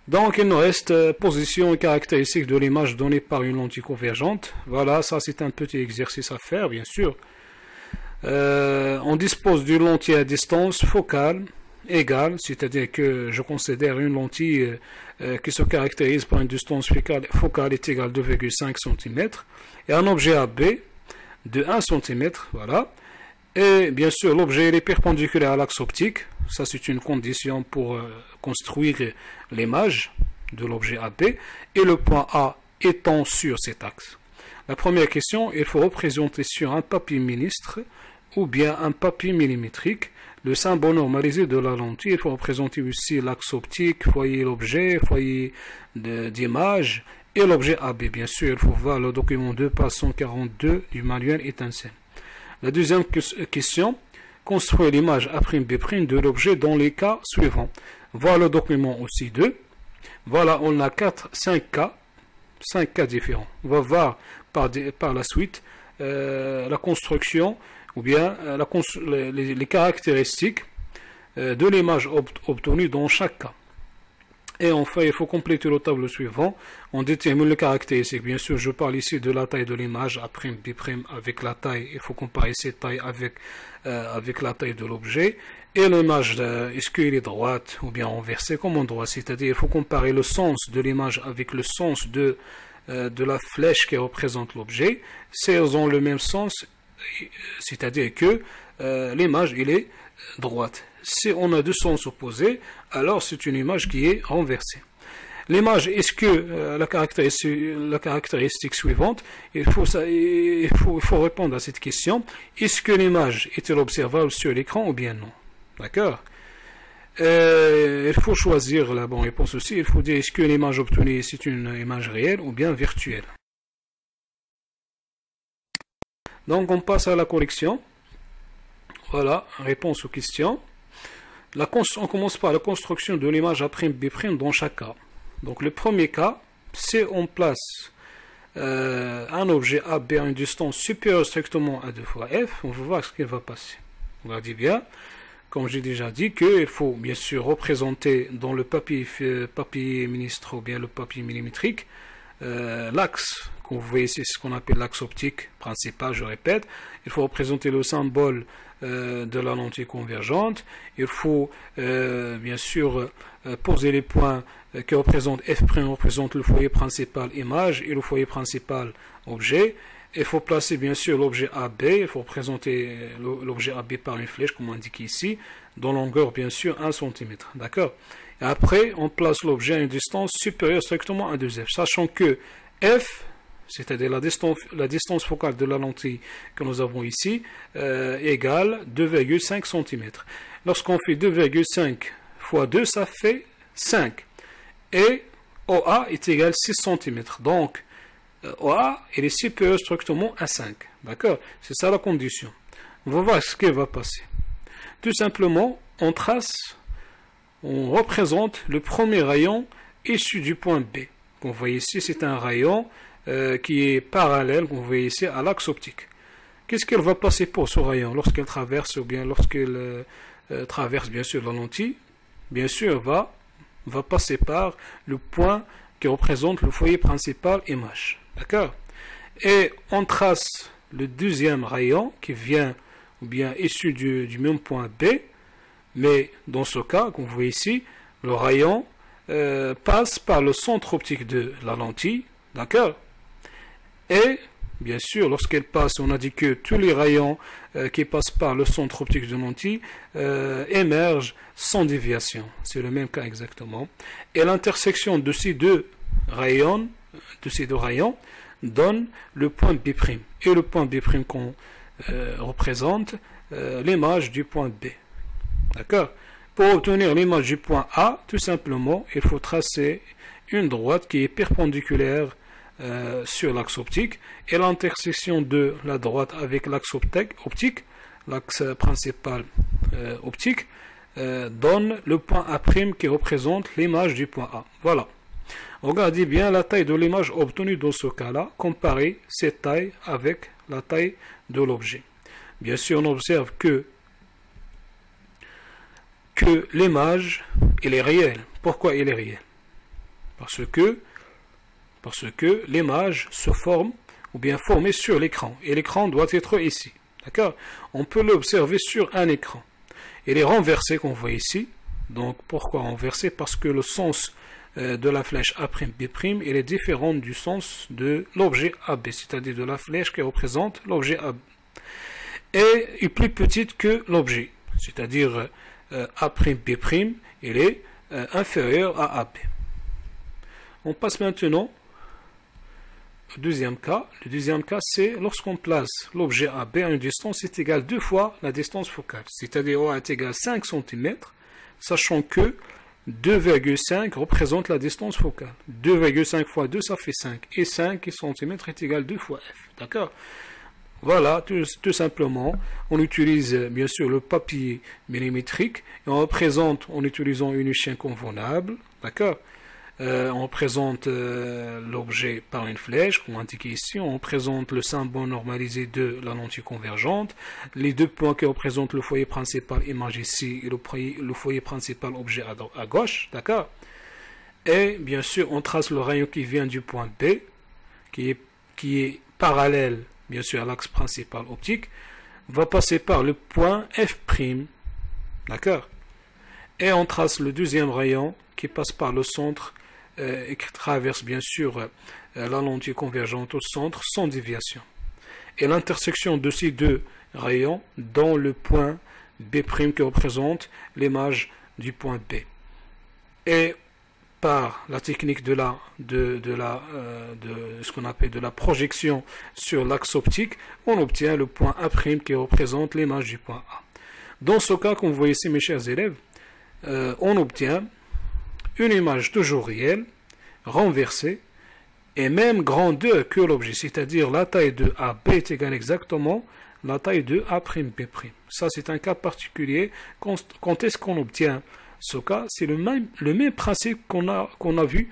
Donc il nous reste position et caractéristiques de l'image donnée par une lentille convergente. Voilà, ça c'est un petit exercice à faire, bien sûr. On dispose d'une lentille à distance focale égale, c'est-à-dire que je considère une lentille qui se caractérise par une distance focale est égale à 2,5 cm et un objet AB de 1 cm, voilà. Et bien sûr, l'objet est perpendiculaire à l'axe optique. Ça, c'est une condition pour construire l'image de l'objet AB. Et le point A étant sur cet axe. La première question, il faut représenter sur un papier ministre ou bien un papier millimétrique le symbole normalisé de la lentille. Il faut représenter aussi l'axe optique, foyer l'objet, foyer d'image et l'objet AB. Bien sûr, il faut voir le document 2, page 142 du manuel étincelle. La deuxième question, construire l'image A'B' de l'objet dans les cas suivants. Voilà le document aussi 2. Voilà, on a 5 cas différents. On va voir par la suite la construction ou bien les caractéristiques de l'image obtenue dans chaque cas. Et enfin, il faut compléter le tableau suivant. On détermine les caractéristiques. Bien sûr, je parle ici de la taille de l'image A'B' avec la taille. Il faut comparer cette taille avec la taille de l'objet. Et l'image, est-ce qu'elle est droite ou bien renversée comme en droit? C'est-à-dire, il faut comparer le sens de l'image avec le sens de la flèche qui représente l'objet. Si elles ont le même sens, c'est-à-dire que l'image, elle est droite. Si on a deux sens opposés, alors c'est une image qui est renversée. L'image, est-ce que la caractéristique suivante, il faut répondre à cette question. Est-ce que l'image est-elle observable sur l'écran ou bien non? D'accord? Il faut choisir la bonne réponse aussi. Il faut dire est-ce que l'image obtenue c'est une image réelle ou bien virtuelle. Donc on passe à la correction. Voilà, réponse aux questions. On commence par la construction de l'image A'B' dans chaque cas. Donc le premier cas, c'est on place un objet AB à une distance supérieure strictement à 2 fois f. On va voir ce qu'il va passer. On va dire bien, comme j'ai déjà dit, qu'il faut bien sûr représenter dans le papier ministre ou bien le papier millimétrique l'axe, que vous voyez ici, c'est ce qu'on appelle l'axe optique principal, je répète. Il faut représenter le symbole de la lentille convergente. Il faut bien sûr poser les points qui représentent F' représente le foyer principal image et le foyer principal objet. Il faut placer bien sûr l'objet AB, il faut représenter l'objet AB par une flèche comme indiqué ici, dont longueur bien sûr 1 cm. D'accord? Et après, on place l'objet à une distance supérieure strictement à 2f, sachant que F, c'est-à-dire la distance focale de la lentille que nous avons ici, égale 2,5 cm. Lorsqu'on fait 2,5 fois 2, ça fait 5. Et OA est égal à 6 cm. Donc, OA, il est supérieur strictement à 5. D'accord? C'est ça la condition. On va voir ce qui va passer. Tout simplement, on représente le premier rayon issu du point B. Vous voyez ici, c'est un rayon qui est parallèle, vous voyez ici, à l'axe optique. Qu'est-ce qu'elle va passer pour ce rayon lorsqu'elle traverse, ou bien lorsqu'elle traverse bien sûr la lentille? Bien sûr, va passer par le point qui représente le foyer principal image. D'accord? Et on trace le deuxième rayon qui vient, ou bien issu du même point B, mais dans ce cas, comme vous voyez ici, le rayon passe par le centre optique de la lentille, d'accord? Et, bien sûr, lorsqu'elle passe, on a dit que tous les rayons qui passent par le centre optique de la lentille émergent sans déviation. C'est le même cas exactement. Et l'intersection de ces deux rayons, donne le point B'. Et le point B' qu'on représente l'image du point B. D'accord? Pour obtenir l'image du point A, tout simplement, il faut tracer une droite qui est perpendiculaire sur l'axe optique et l'intersection de la droite avec l'axe optique, l'axe principal optique, donne le point A' qui représente l'image du point A. Voilà. Regardez bien la taille de l'image obtenue dans ce cas-là, comparez cette taille avec la taille de l'objet. Bien sûr, on observe que l'image, elle est réelle. Pourquoi elle est réelle? Parce que l'image se forme, ou bien formée sur l'écran. Et l'écran doit être ici. D'accord? On peut l'observer sur un écran. Il est renversé, qu'on voit ici. Donc, pourquoi renversé? Parce que le sens de la flèche A'B', il est différent du sens de l'objet AB, c'est-à-dire de la flèche qui représente l'objet AB. Et est plus petite que l'objet, c'est-à-dire A'B', il est inférieur à AB. On passe maintenant au deuxième cas. Le deuxième cas, c'est lorsqu'on place l'objet AB à une distance est égale 2 fois la distance focale, c'est-à-dire OA est égal à 5 cm, sachant que 2,5 représente la distance focale. 2,5 fois 2, ça fait 5. Et 5 cm est égal à 2 fois f. D'accord? Voilà, tout simplement. On utilise bien sûr le papier millimétrique et on représente en utilisant une échelle convenable. D'accord? On représente l'objet par une flèche, comme indiqué ici. On représente le symbole normalisé de la lentille convergente. Les deux points qui représentent le foyer principal image ici et le foyer principal objet à gauche. D'accord? Et bien sûr, on trace le rayon qui vient du point B, qui est parallèle, bien sûr, à l'axe principal optique, va passer par le point F'. D'accord? Et on trace le deuxième rayon qui passe par le centre et qui traverse bien sûr la lentille convergente au centre sans déviation. Et l'intersection de ces deux rayons dans le point B' qui représente l'image du point B. Et par la technique de ce qu'on appelle de la projection sur l'axe optique, on obtient le point A' qui représente l'image du point A. Dans ce cas, comme vous voyez ici, mes chers élèves, on obtient une image toujours réelle, renversée, et même grandeur que l'objet, c'est-à-dire la taille de AB est égale exactement la taille de A'B'. Ça, c'est un cas particulier. Quand est-ce qu'on obtient ce cas? C'est le même principe qu'on a vu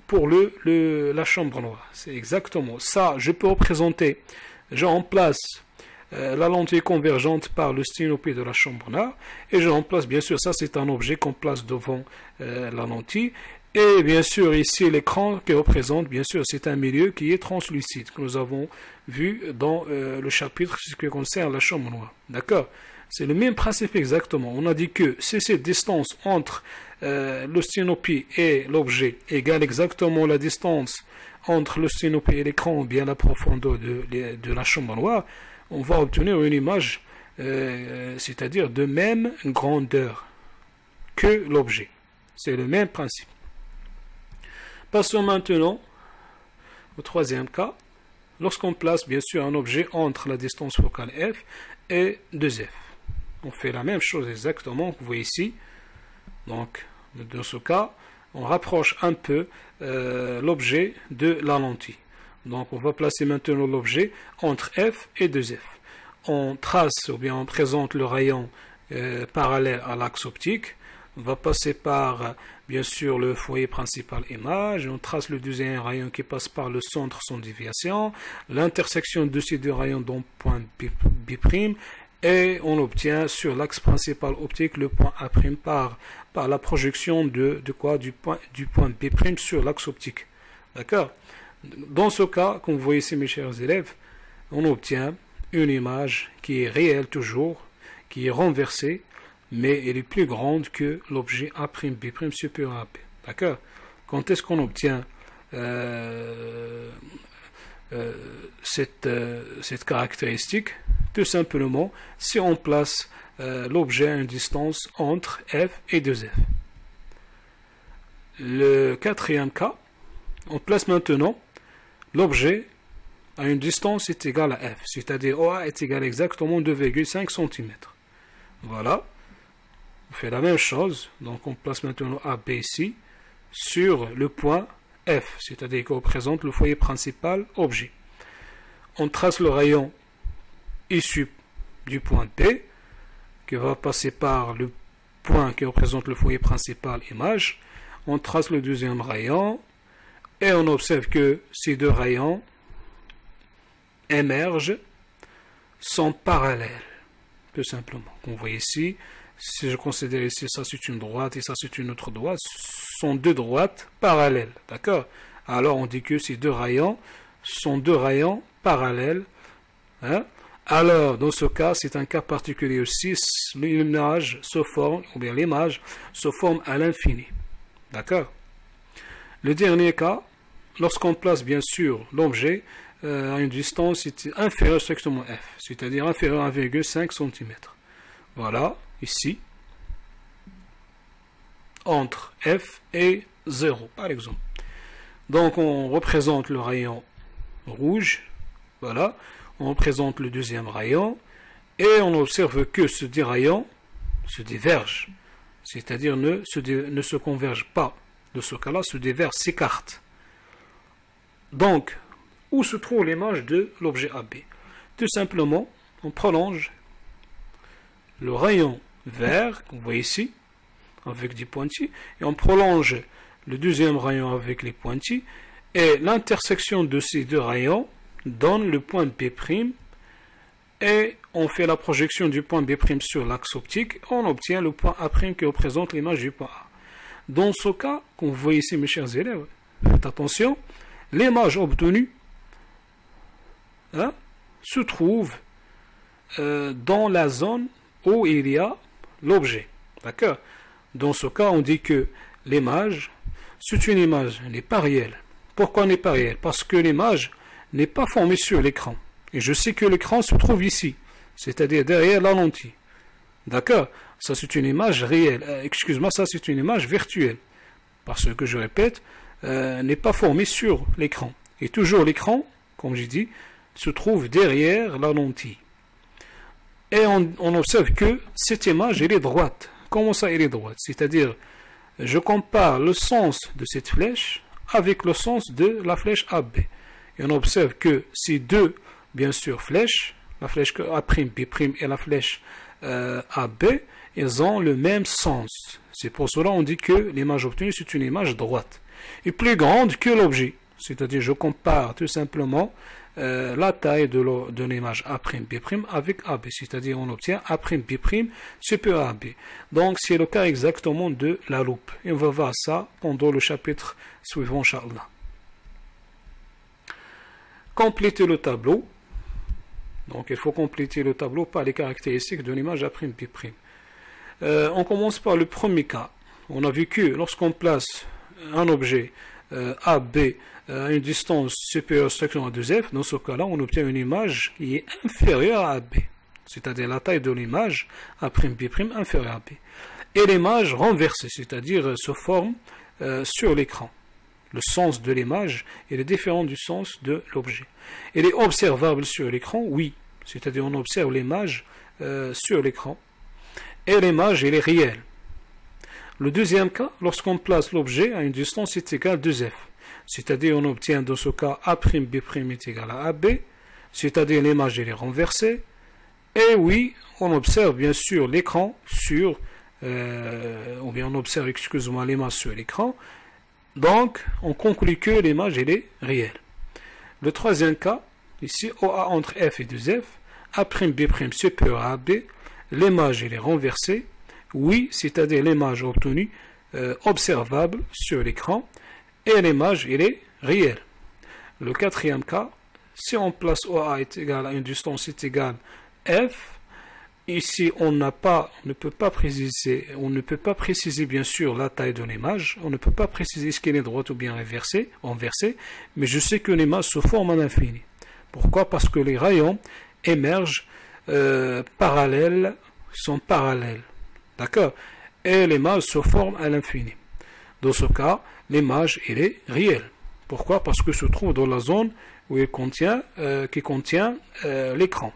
pour la chambre noire. C'est exactement ça. Je peux représenter, je remplace la lentille convergente par le sténopée de la chambre noire et je remplace, bien sûr, ça c'est un objet qu'on place devant la lentille. Et bien sûr, ici, l'écran qui représente, bien sûr, c'est un milieu qui est translucide, que nous avons vu dans le chapitre ce qui concerne la chambre noire. D'accord? C'est le même principe exactement. On a dit que si cette distance entre le sténopée et l'objet égale exactement la distance entre le sténopée et l'écran, ou bien la profondeur de la chambre noire, on va obtenir une image, c'est-à-dire de même grandeur que l'objet. C'est le même principe. Passons maintenant au troisième cas. Lorsqu'on place bien sûr un objet entre la distance focale f et 2f. On fait la même chose exactement, vous voyez ici. Donc, dans ce cas, on rapproche un peu l'objet de la lentille. Donc, on va placer maintenant l'objet entre f et 2f. On trace ou bien on présente le rayon parallèle à l'axe optique. On va passer par, bien sûr, le foyer principal image. On trace le deuxième rayon qui passe par le centre sans déviation. L'intersection de ces deux rayons dans le point B'. Et on obtient sur l'axe principal optique le point A' par la projection du point B' sur l'axe optique. D'accord? Dans ce cas, comme vous voyez ici, mes chers élèves, on obtient une image qui est réelle toujours, qui est renversée, mais elle est plus grande que l'objet A'B' supérieur à B. D'accord? Quand est-ce qu'on obtient cette caractéristique? Tout simplement, si on place l'objet à une distance entre f et 2f. Le quatrième cas, on place maintenant l'objet à une distance est égale à f, c'est-à-dire OA est égal à exactement 2,5 cm. Voilà. On fait la même chose, donc on place maintenant AB ici sur le point F, c'est-à-dire qu'on représente le foyer principal objet. On trace le rayon issu du point B qui va passer par le point qui représente le foyer principal image. On trace le deuxième rayon et on observe que ces deux rayons émergent sont parallèles, tout simplement. Comme vous voyez ici, si je considère ici, ça c'est une droite et ça c'est une autre droite, sont deux droites parallèles, d'accord? Alors on dit que ces deux rayons sont deux rayons parallèles, hein? Alors dans ce cas, c'est un cas particulier aussi, l'image se forme, ou bien l'image se forme à l'infini, d'accord? Le dernier cas, lorsqu'on place bien sûr l'objet à une distance inférieure strictement f, c'est-à-dire inférieure à 1,5 cm. Voilà, ici, entre f et 0, par exemple. Donc on représente le rayon rouge, voilà, on représente le deuxième rayon, et on observe que ces deux rayons se divergent, c'est-à-dire ne se convergent pas. De ce cas-là, se déverse, s'écarte. Donc, où se trouve l'image de l'objet AB? Tout simplement, on prolonge le rayon vert, qu'on voit ici, avec des pointillés, et on prolonge le deuxième rayon avec les pointillés, et l'intersection de ces deux rayons donne le point B', et on fait la projection du point B' sur l'axe optique, on obtient le point A' qui représente l'image du point A. Dans ce cas, comme vous voyez ici, mes chers élèves, faites attention, l'image obtenue se trouve dans la zone où il y a l'objet. D'accord? Dans ce cas, on dit que l'image, c'est une image, elle n'est pas réelle. Pourquoi elle n'est pas réelle? Parce que l'image n'est pas formée sur l'écran. Et je sais que l'écran se trouve ici, c'est-à-dire derrière la lentille. D'accord? Ça c'est une image réelle. Excuse-moi, ça c'est une image virtuelle. Parce que je répète, n'est pas formée sur l'écran. Et toujours l'écran, comme j'ai dit, se trouve derrière la lentille. Et on observe que cette image, elle est droite. Comment ça, elle est droite? C'est-à-dire, je compare le sens de cette flèche avec le sens de la flèche AB. Et on observe que ces deux, bien sûr, flèches, la flèche A', B' et la flèche AB, ils ont le même sens. C'est pour cela qu'on dit que l'image obtenue, c'est une image droite. Et plus grande que l'objet. C'est-à-dire, je compare tout simplement la taille de l'image A', B' avec AB. C'est-à-dire, on obtient A', B' supérieur à AB. Donc, c'est le cas exactement de la loupe. Et on va voir ça pendant le chapitre suivant, Inch'Allah. Compléter le tableau. Donc, il faut compléter le tableau par les caractéristiques de l'image A', B'. On commence par le premier cas. On a vu que lorsqu'on place un objet AB à une distance supérieure strictement à 2f, dans ce cas-là, on obtient une image qui est inférieure à AB. C'est-à-dire la taille de l'image A', B' inférieure à AB. Et l'image renversée, c'est-à-dire se forme sur l'écran. Le sens de l'image est différent du sens de l'objet. Elle est observable sur l'écran, oui. C'est-à-dire on observe l'image sur l'écran. Et l'image, elle est réelle. Le deuxième cas, lorsqu'on place l'objet à une distance est égale à 2f. C'est-à-dire on obtient dans ce cas A', B' est égal à AB. C'est-à-dire l'image, elle est renversée. Et oui, on observe bien sûr l'écran sur... ou bien on observe, excusez-moi, l'image sur l'écran. Donc, on conclut que l'image, elle est réelle. Le troisième cas, ici, OA entre F et 2F, A', B' supérieur à AB, l'image, elle est renversée. Oui, c'est-à-dire l'image obtenue observable sur l'écran, et l'image, elle est réelle. Le quatrième cas, si on place OA est égal à une distance est égale F, ici, on ne peut pas préciser bien sûr la taille de l'image, on ne peut pas préciser ce qu'elle est droite ou bien renversée, mais je sais que l'image se forme à l'infini. Pourquoi? Parce que les rayons émergent parallèles, sont parallèles. D'accord? Et l'image se forme à l'infini. Dans ce cas, l'image, elle est réelle. Pourquoi? Parce que se trouve dans la zone où qui contient l'écran.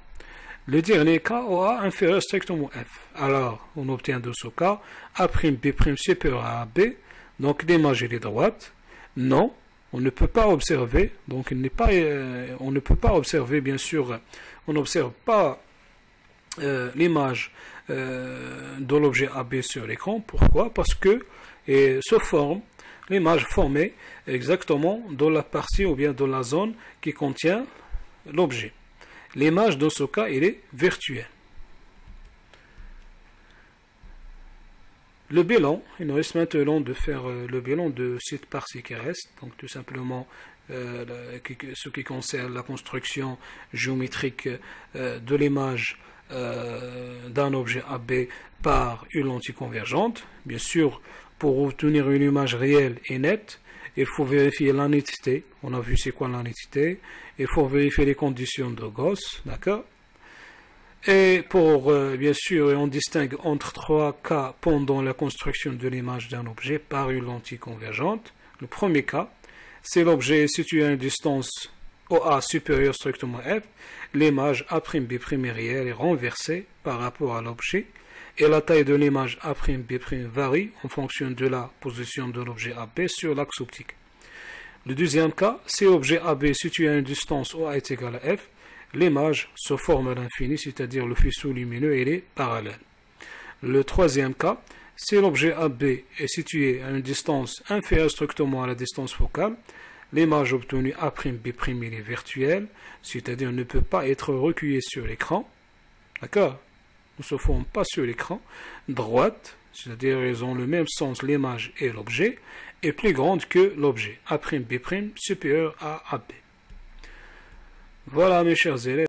Le dernier cas, OA inférieur strictement F. Alors, on obtient de ce cas A', B' supérieur à AB. Donc, l'image, elle est droite. Non, on ne peut pas observer. Donc, on ne peut pas observer, bien sûr, on n'observe pas l'image de l'objet AB sur l'écran. Pourquoi? Parce que l'image formée exactement dans la partie ou bien dans la zone qui contient l'objet. L'image, dans ce cas, elle est virtuelle. Le bilan, il nous reste maintenant de faire le bilan de cette partie qui reste, donc tout simplement ce qui concerne la construction géométrique de l'image d'un objet AB par une lentille convergente. Bien sûr, pour obtenir une image réelle et nette, il faut vérifier la netteté. On a vu c'est quoi la netteté. Il faut vérifier les conditions de Gauss, d'accord? Et pour, bien sûr, on distingue entre trois cas pendant la construction de l'image d'un objet par une lentille convergente. Le premier cas, c'est l'objet situé à une distance OA supérieure strictement F. L'image A'B' est réelle et renversée par rapport à l'objet. Et la taille de l'image A'B' varie en fonction de la position de l'objet AB sur l'axe optique. Le deuxième cas, c'est l'objet AB situé à une distance OA est égale à F. L'image se forme à l'infini, c'est-à-dire le faisceau lumineux il est parallèle. Le troisième cas, si l'objet AB est situé à une distance inférieure strictement à la distance focale, l'image obtenue A'B' est virtuelle, c'est-à-dire ne peut pas être recueillie sur l'écran. D'accord? Ne se forme pas sur l'écran. Droite, c'est-à-dire ils ont le même sens, l'image et l'objet, est plus grande que l'objet A'B' supérieur à AB. Voilà mes chers élèves.